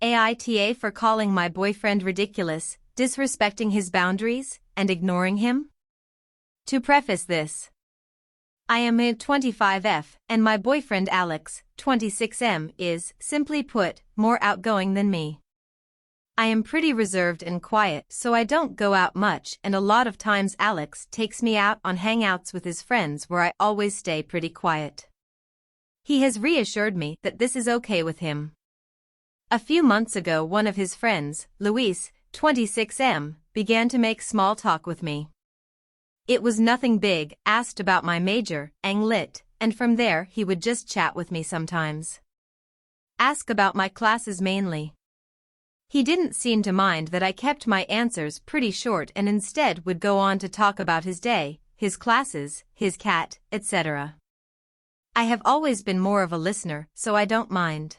AITA for calling my boyfriend ridiculous, disrespecting his boundaries, and ignoring him? To preface this, I am a 25F, and my boyfriend Alex, 26M, is, simply put, more outgoing than me. I am pretty reserved and quiet, so I don't go out much, and a lot of times Alex takes me out on hangouts with his friends where I always stay pretty quiet. He has reassured me that this is okay with him. A few months ago, one of his friends, Luis, 26M, began to make small talk with me. It was nothing big, asked about my major, Ang Lit, and from there he would just chat with me sometimes. Ask about my classes mainly. He didn't seem to mind that I kept my answers pretty short and instead would go on to talk about his day, his classes, his cat, etc. I have always been more of a listener, so I don't mind.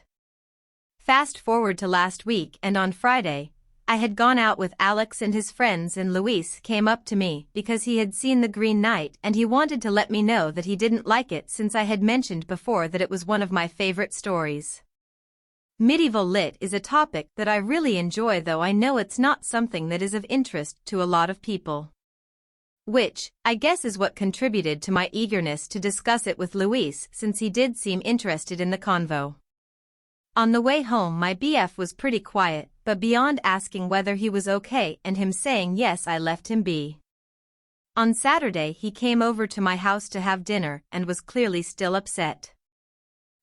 Fast forward to last week, and on Friday, I had gone out with Alex and his friends, and Luis came up to me because he had seen The Green Knight and he wanted to let me know that he didn't like it since I had mentioned before that it was one of my favorite stories. Medieval lit is a topic that I really enjoy, though I know it's not something that is of interest to a lot of people. Which, I guess, is what contributed to my eagerness to discuss it with Luis, since he did seem interested in the convo. On the way home, my BF was pretty quiet, but beyond asking whether he was okay and him saying yes, I left him be. On Saturday, he came over to my house to have dinner and was clearly still upset.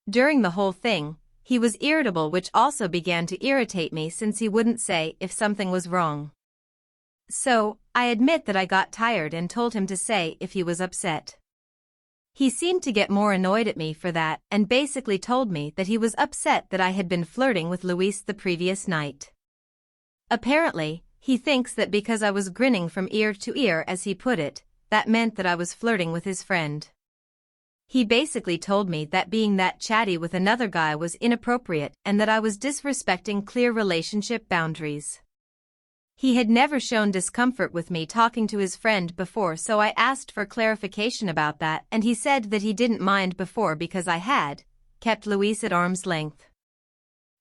During the whole thing, he was irritable, which also began to irritate me since he wouldn't say if something was wrong. So, I admit that I got tired and told him to say if he was upset. He seemed to get more annoyed at me for that and basically told me that he was upset that I had been flirting with Luis the previous night. Apparently, he thinks that because I was grinning from ear to ear, as he put it, that meant that I was flirting with his friend. He basically told me that being that chatty with another guy was inappropriate and that I was disrespecting clear relationship boundaries. He had never shown discomfort with me talking to his friend before, so I asked for clarification about that, and he said that he didn't mind before because I had kept Luis at arm's length.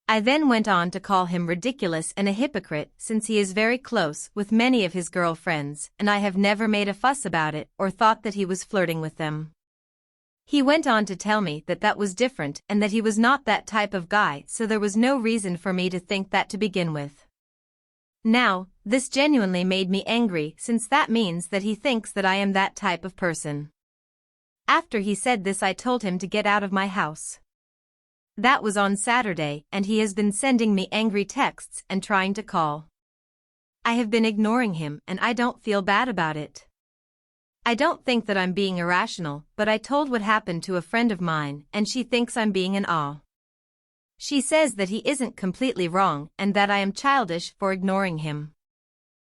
I then went on to call him ridiculous and a hypocrite since he is very close with many of his girlfriends, and I have never made a fuss about it or thought that he was flirting with them. He went on to tell me that that was different and that he was not that type of guy, so there was no reason for me to think that to begin with. Now, this genuinely made me angry since that means that he thinks that I am that type of person. After he said this, I told him to get out of my house. That was on Saturday, and he has been sending me angry texts and trying to call. I have been ignoring him and I don't feel bad about it. I don't think that I'm being irrational, but I told what happened to a friend of mine and she thinks I'm being an awe. She says that he isn't completely wrong and that I am childish for ignoring him.